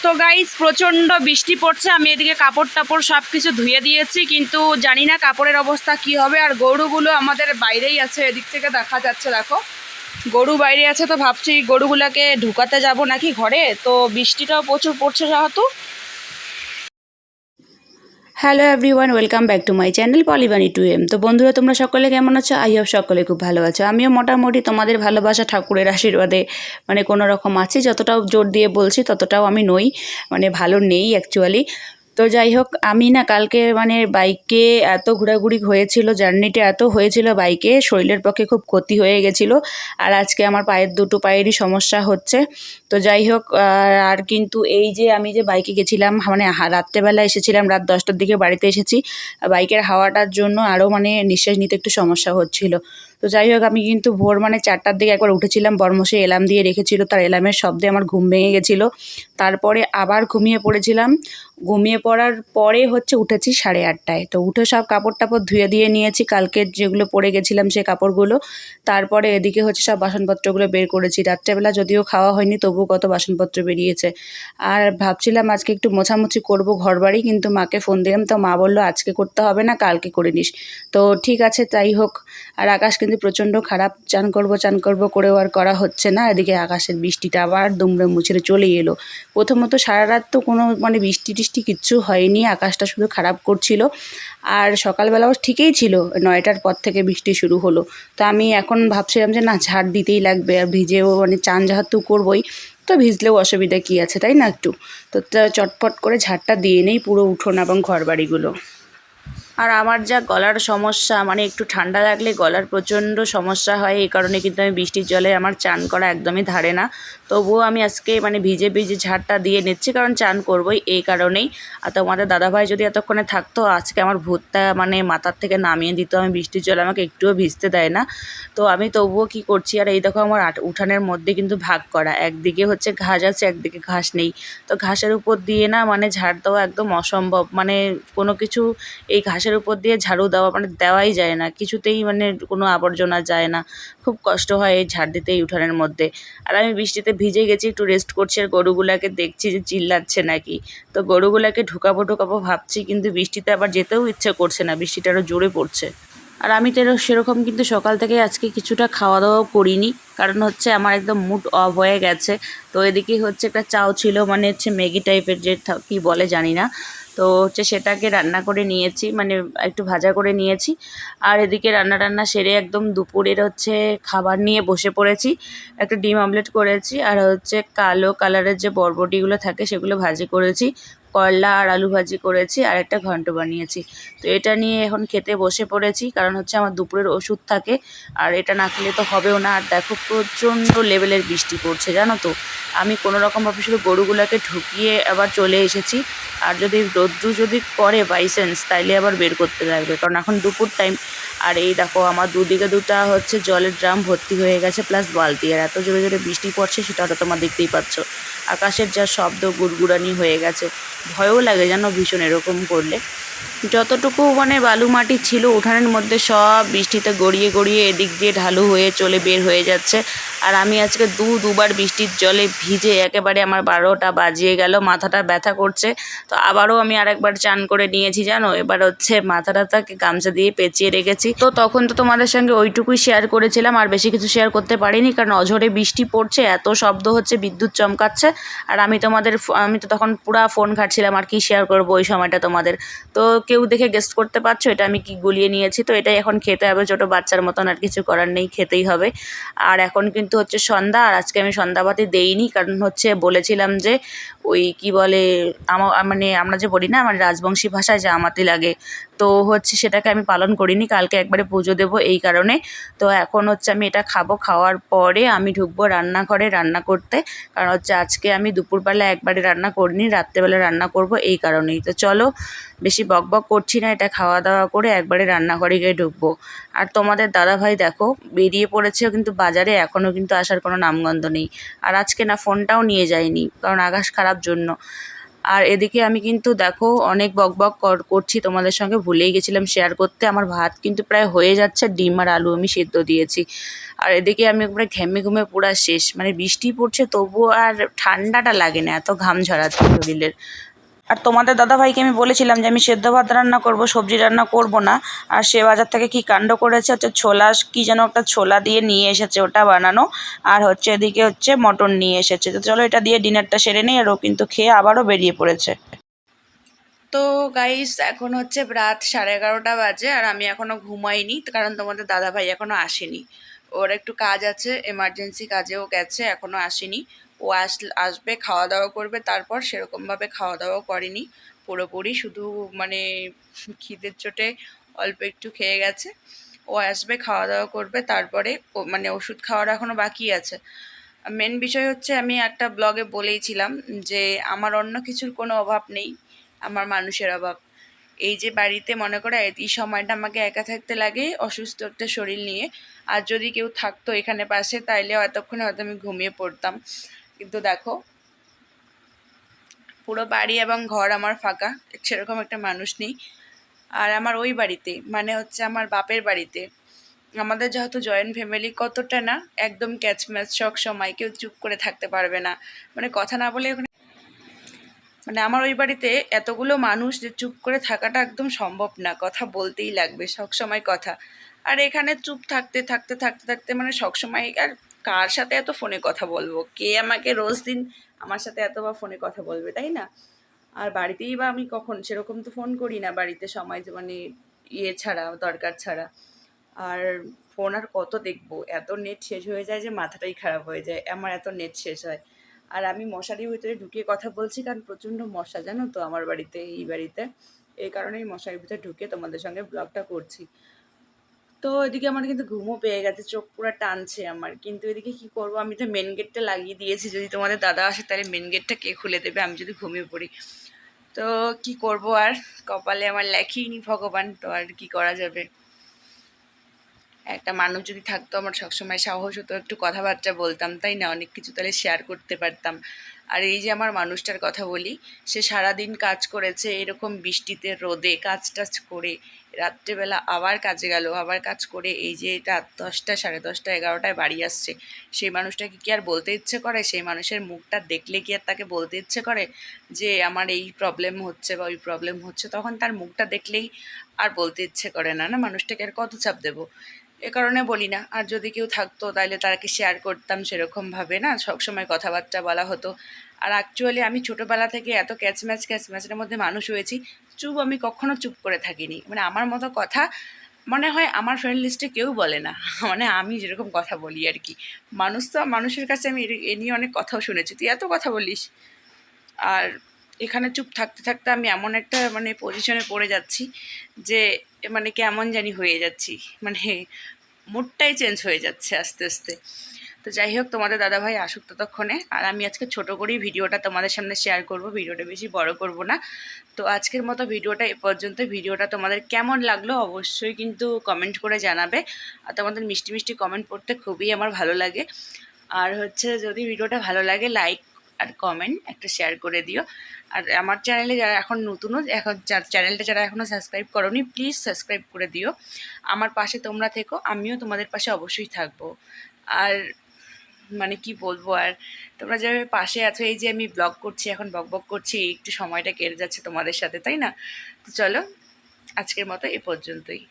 তো গাইস প্রচণ্ড বৃষ্টি পড়ছে। আমি এদিকে কাপড় টাপড় সব কিছু ধুয়ে দিয়েছি, কিন্তু জানি না কাপড়ের অবস্থা কি হবে। আর গরুগুলো আমাদের বাইরেই আছে, এদিক থেকে দেখা যাচ্ছে, দেখো গরু বাইরে আছে। তো ভাবছি গরুগুলোকে ঢুকাতে যাব নাকি ঘরে। তো বৃষ্টিটাও প্রচুর পড়ছে যেহেতু। Hello everyone, welcome back to my channel Polibani 2M। তো বন্ধুরা, তোমরা সকলে কেমন আছো? আই হোপ সকলে খুব ভালো আছো। আমিও মোটামুটি তোমাদের ভালোবাসা ঠাকুরের আশীর্বাদে কোনো রকম আছি। যতটাও জোর দিয়ে বলছি ততটাও আমি নই, ভালো নেই অ্যাকচুয়ালি। তো যাই হোক, আমি না কালকে বাইকে এত ঘোরাঘুরি হয়েছিল, জার্নিটা এত হয়েছিল বাইকে, শরীরের পক্ষে খুব ক্ষতি হয়ে গেছিলো। আর আজকে আমার দুটো পায়েরই সমস্যা হচ্ছে। তো যাই হোক, আর কিন্তু এই যে আমি যে বাইকে গেছিলাম, রাত্রেবেলা এসেছিলাম, রাত 10টার দিকে বাড়িতে এসেছি। বাইকের হাওয়াটার জন্য আরও নিঃশ্বাস নিতে একটু সমস্যা হচ্ছিল। তো যাই হোক, আমি কিন্তু ভোর 4টার দিকে একবার উঠেছিলাম, বর্মশাই এলার্ম দিয়ে রেখেছিল, তার এলার্মের শব্দে আমার ঘুম ভেঙে গেছিলো। তারপরে আবার ঘুমিয়ে পড়েছিলাম। ঘুমিয়ে পড়ার পরে উঠেছি 8:30টায়। তো উঠে সব কাপড় টাপড় ধুয়ে দিয়ে নিয়েছি, কালকে যেগুলো পরে গেছিলাম সেই কাপড়গুলো। তারপরে এদিকে সব বাসনপত্রগুলো বের করেছি। রাত্রেবেলা যদিও খাওয়া হয়নি, তবুও কত বাসনপত্র বেরিয়েছে। আর ভাবছিলাম আজকে একটু মোছামুছি করবো ঘরবাড়ি, কিন্তু মাকে ফোন দিলাম, তো মা বললো আজকে করতে হবে না, কালকে করে নিস। তো ঠিক আছে, তাই হোক। আর আকাশ কিন্তু প্রচণ্ড খারাপ, চান করবো করেও আর করা হচ্ছে না। এদিকে আকাশের বৃষ্টিটা আবার দুমড়ে মুচড়ে চলেই এলো। প্রথমত সারা রাত তো কোনো বৃষ্টি টিষ্টি কিচ্ছু হয়নি, আকাশটা শুধু খারাপ করছিল। আর সকালবেলাও ঠিকই ছিল, 9টার পর থেকে বৃষ্টি শুরু হলো। তো আমি এখন ভাবছিলাম যে না, ঝাড় দিতেই লাগবে, আর ভিজেও চান যেহেতু করবোই, তো ভিজলেও অসুবিধা কী আছে, তাই না একটু। তো চটপট করে ঝাড়টা দিয়ে নেই পুরো উঠোন এবং ঘরবাড়িগুলো। আর আমার যা গলার সমস্যা, একটু ঠান্ডা লাগলে গলার প্রচণ্ড সমস্যা হয়, এই কারণে কিন্তু আমি বৃষ্টির জলে আমার চান করা একদমই ধারে না। তবুও আমি আজকে ভিজে ভিজে ঝাড়টা দিয়ে নিচ্ছি, কারণ চান করবই এই কারণেই। আর তোমাদের দাদাভাই যদি এতক্ষণে থাকতো, আজকে আমার ভূতটা মাথার থেকে নামিয়ে দিত। আমি বৃষ্টির জলে আমাকে একটুও ভিজতে দেয় না। তো আমি তবুও কি করছি, আর এই দেখো আমার উঠানের মধ্যে কিন্তু ভাগ করা, একদিকে ঘাস আছে, একদিকে ঘাস নেই। তো ঘাসের উপর দিয়ে না ঝাড় দেওয়া একদম অসম্ভব, কোনো কিছু এই ঘাসের উপর দিয়ে ঝাড়ু দেওয়া দেওয়াই যায় না, কিছুতেই কোনো আবর্জনা যায় না। খুব কষ্ট হয় এই ঝাড় দিতে এই উঠানের মধ্যে। আর আমি বৃষ্টিতে ভিজে গেছি, একটু রেস্ট করছি, আর গরুগুলাকে দেখছি যে চিল্লাচ্ছে নাকি। তো গরুগুলাকে ঢুকাবো ভাবছি, কিন্তু বৃষ্টিতে আবার যেতেও ইচ্ছে করছে না, বৃষ্টিটা আরও জোরে পড়ছে। আর আমি তো সেরকম কিন্তু সকাল থেকে আজকে কিছুটা খাওয়া দাওয়াও করিনি, কারণ আমার একদম মুড অফ হয়ে গেছে। তো এদিকে একটা চাও ছিল, ম্যাগি টাইপের, যে কি বলে জানি না। তো সেটাকে রান্না করে নিয়েছি, একটু ভাজা করে নিয়েছি। আর এদিকে রান্না সেরে একদম দুপুরের খাবার নিয়ে বসে পড়েছি। একটা ডিম অমলেট করেছি, আর কালো কালারের যে বরবটিগুলো থাকে সেগুলো ভাজি করেছি, করলা আর আলু ভাজি করেছি, আর একটা ঘন্ট বানিয়েছি। তো এটা নিয়ে এখন খেতে বসে পড়েছি, কারণ আমার দুপুরের ওষুধ থাকে, আর এটা না খেলে তো হবেও না। আর দেখো প্রচণ্ড লেভেলের বৃষ্টি পড়ছে, জানো তো। আমি কোনো রকমভাবে শুধু গরুগুলোকে ঢুকিয়ে আবার চলে এসেছি। আর যদি রোদ্রু যদি করে বাইসেন্স, তাইলে আবার বের করতে লাগবে, কারণ এখন দুপুর টাইম। আর এই দেখো আমার দুদিকে দুটা জলের ড্রাম ভর্তি হয়ে গেছে, প্লাস বালতি। আর এত জোরে জোরে বৃষ্টি পড়ছে, সেটা তো তোমরা দেখতেই পাচ্ছ। আকাশের যা শব্দ, গুড়গুড়ানি হয়ে গেছে, ভয়ও লাগে জানো ভীষণ এরকম করলে। যতটুকু বালু মাটি ছিল উঠানের মধ্যে, সব বৃষ্টিতে গড়িয়ে গড়িয়ে এদিক দিয়ে ঢালু হয়ে চলে বের হয়ে যাচ্ছে। আর আমি আজকে দুবার বৃষ্টির জলে ভিজে একেবারে আমার 12টা বাজিয়ে গেল, মাথাটা ব্যথা করছে। তো আবারও আমি আরেকবার চান করে নিয়েছি, জানো। এবার মাথাটাকে গামছা দিয়ে পেঁচিয়ে রেখেছি। তো তখন তো তোমাদের সঙ্গে ওইটুকুই শেয়ার করেছিলাম, আর বেশি কিছু শেয়ার করতে পারিনি, কারণ অঝরে বৃষ্টি পড়ছে, এত শব্দ হচ্ছে, বিদ্যুৎ চমকাচ্ছে। আর আমি তো তখন পুরা ফোন ঘাটছিলাম, আর কি শেয়ার করবো ওই সময়টা তোমাদের। তো কেউ দেখে গেস্ট করতে পারছো এটা আমি কি গুলিয়ে নিয়েছি। তো এটাই এখন খেতে হবে, ছোটো বাচ্চার মতন, আর কিছু করার নেই, খেতেই হবে। আর এখন কিন্তু সন্ধ্যা, আর আজকে আমি সন্ধ্যাবাতি দেইনি, কারণ বলেছিলাম যে ওই কি বলে আমরা যে বলি না, রাজবংশী ভাষায় জামাতি লাগে। তো সেটাকে আমি পালন করিনি, কালকে একবারে পুজো দেবো এই কারণে। তো এখন আমি এটা খাবো, খাওয়ার পরে আমি ঢুকবো রান্নাঘরে রান্না করতে, কারণ আজকে আমি দুপুরবেলা একবারে রান্না করিনি, রাত্রেবেলা রান্না করব এই কারণেই। তো চলো, বেশি বকবক করছি না, এটা খাওয়া দাওয়া করে একবারে রান্নাঘরে গিয়ে ঢুকবো। আর তোমাদের দাদাভাই দেখো বেরিয়ে পড়েছে, কিন্তু বাজারে এখনও কিন্তু আসার কোনো নামগন্ধ নেই। আর আজকে না ফোনটাও নিয়ে যায়নি, কারণ আকাশ খারাপ জন্য। আর এদিকে আমি কিন্তু দেখো অনেক বকবক করছি তোমাদের সঙ্গে, ভুলেই গেছিলাম শেয়ার করতে। আমার ভাত কিন্তু প্রায় হয়ে যাচ্ছে, ডিম আর আলু আমি সেদ্ধ দিয়েছি। আর এদিকে আমি একবারে ঘেমে ঘুমে পুরা শেষ, মানে বৃষ্টি পড়ছে তবুও আর ঠান্ডাটা লাগে না, এত ঘাম ঝরাচ্ছে শরীরের। আর তোমাদের দাদাভাইকে আমি বলেছিলাম যে আমি সেদ্ধ ভাত রান্না করব, সবজি রান্না করব না। আর সে বাজার থেকে কি কাণ্ড করেছে, হচ্ছে ছোলা, কি যেন একটা ছোলা দিয়ে নিয়ে এসেছে, ওটা বানানো। আর হচ্ছে এদিকে হচ্ছে মটন নিয়ে এসেছে। তো চলো এটা দিয়ে ডিনারটা সেরে নিই। আর ও কিন্তু খেয়ে আবারও বেরিয়ে পড়েছে। তো গাইস এখন হচ্ছে রাত 11:30 বাজে, আর আমি এখনো ঘুমাইনি, কারণ তোমাদের দাদাভাই এখনো আসেনি। ওর একটু কাজ আছে, এমার্জেন্সি কাজেও গেছে, এখনো আসেনি। ও আসবে, খাওয়া দাওয়া করবে, তারপর সেরকমভাবে খাওয়া দাওয়াও করেনি পুরোপুরি, শুধু মানে খিদের চোটে অল্প একটু খেয়ে গেছে। ও আসবে, খাওয়া দাওয়া করবে, তারপরে ও মানে ওষুধ খাওয়ার এখনো বাকি আছে। মেন বিষয় হচ্ছে আমি একটা ব্লগে বলেইছিলাম যে আমার অন্য কিছুর কোনো অভাব নেই, আমার মানুষের অভাব। এই যে বাড়িতে মনে করো এই সময়টা আমাকে একা থাকতে লাগে অসুস্থ একটা শরীর নিয়ে। আর যদি কেউ থাকতো এখানে পাশে, তাইলে এতক্ষণে হয়তো আমি ঘুমিয়ে পড়তাম। কিন্তু দেখো, পুরো বাড়ি এবং ঘর আমার ফাঁকা, সেরকম একটা মানুষ নেই। আর আমার ওই বাড়িতে, মানে হচ্ছে আমার বাপের বাড়িতে, আমাদের যেহেতু জয়েন্ট ফ্যামিলি, কতটা না একদম ক্যাচম্যাচ, সব সময় কেউ চুপ করে থাকতে পারবে না, মানে কথা না বলে ওখানে, মানে আমার ওই বাড়িতে এতগুলো মানুষ যে চুপ করে থাকাটা একদম সম্ভব না, কথা বলতেই লাগবে সব সময় কথা। আর এখানে চুপ থাকতে থাকতে থাকতে থাকতে মানে সব সময়, আর কার সাথে এত ফোনে কথা বলবো, কে আমাকে রোজ দিন আমার সাথে এতবার ফোনে কথা বলবে, তাই না? আর বাড়িতেই বা আমি কখন, সেরকম তো ফোন করি না বাড়িতে সময়, মানে ইয়ে ছাড়া, দরকার ছাড়া। আর ফোন আর কত দেখবো, এত নেট শেষ হয়ে যায় যে মাথাটাই খারাপ হয়ে যায়, আমার এত নেট শেষ হয়। আর আমি মশারির ভিতরে ঢুকিয়ে কথা বলছি, কারণ প্রচণ্ড মশা জানো তো আমার বাড়িতে, এই বাড়িতে। এই কারণেই মশারির ভিতরে ঢুকে তোমাদের সঙ্গে ব্লগটা করছি। তো এদিকে আমার কিন্তু ঘুমও পেয়ে গেছে, চোখ পুরো টানছে আমার, কিন্তু এদিকে কি করব, আমি তো মেন গেটটা লাগিয়ে দিয়েছি, যদি তোমাদের দাদা আসে তাহলে মেন গেটটা কে খুলে দেবে আমি যদি ঘুমিয়ে পড়ি? তো কি করব আর, কপালে আমার লেখেইনি ভগবান, তো আর কি করা যাবে। একটা মানুষ যদি থাকতো আমার সবসময় সাহস হতো, একটু কথাবার্তা বলতাম, তাই না, অনেক কিছু তাহলে শেয়ার করতে পারতাম। আর এই যে আমার মানুষটার কথা বলি, সে সারাদিন কাজ করেছে এরকম বৃষ্টিতে রোদে, কাজ টাজ করে রাত্রেবেলা আবার কাজে গেল, আবার কাজ করে এই যে রাত 10টা, 10:30, 11টায় বাড়ি আসছে। সেই মানুষটাকে কি আর বলতে ইচ্ছে করে? সেই মানুষের মুখটা দেখলে কি আর তাকে বলতে ইচ্ছে করে যে আমার এই প্রবলেম হচ্ছে বা ওই প্রবলেম হচ্ছে? তখন তার মুখটা দেখলেই আর বলতে ইচ্ছে করে না, না, মানুষটাকে আর কত চাপ দেবো? এ কারণে বলি না। আর যদি কেউ থাকতো তাহলে তাকে শেয়ার করতাম সেরকমভাবে, না সবসময় কথাবার্তা বলা হতো। আর অ্যাকচুয়ালি আমি ছোটোবেলা থেকে এত ক্যাচম্যাচের মধ্যে মানুষ হয়েছি, আমি কখনো চুপ করে থাকিনি, মানে আমার মতো কথা মনে হয় আমার ফ্রেন্ড লিস্টে কেউ বলে না মানে আমি যেরকম কথা বলি আর কি। মানুষ তো, মানুষের কাছে আমি এ নিয়ে অনেক কথাও শুনেছি, তুই এত কথা বলিস। আর এখানে চুপ থাকতে থাকতে আমি এমন একটা মানে পজিশনে পড়ে যাচ্ছি যে মানে কেমন জানি হয়ে যাচ্ছি, মানে মুডটাই চেঞ্জ হয়ে যাচ্ছে আস্তে আস্তে। তো যাই হোক, তোমাদের দাদাভাই আসুক ততক্ষণে, আর আমি আজকে ছোট করেই ভিডিওটা তোমাদের সামনে শেয়ার করব, ভিডিওটা বেশি বড় করব না। তো আজকের মতো ভিডিওটা এ পর্যন্ত। ভিডিওটা তোমাদের কেমন লাগলো অবশ্যই কিন্তু কমেন্ট করে জানাবে। আর তোমাদের মিষ্টি মিষ্টি কমেন্ট পড়তে খুবই আমার ভালো লাগে। আর হচ্ছে যদি ভিডিওটা ভালো লাগে, লাইক আর কমেন্ট একটা শেয়ার করে দিও। আর আমার চ্যানেলে যারা এখন নতুনও, এখন চ্যানেলটা যারা এখনও সাবস্ক্রাইব করোনি, প্লিজ সাবস্ক্রাইব করে দিও। আমার পাশে তোমরা থেকো, আমিও তোমাদের পাশে অবশ্যই থাকবো। আর মানে কি বলবো আর, তোমরা যেভাবে পাশে আছো, এই যে আমি ব্লগ করছি এখন, বক করছি, একটু সময়টা কেটে যাচ্ছে তোমাদের সাথে, তাই না? তো চলো, আজকের মতো এ পর্যন্তই।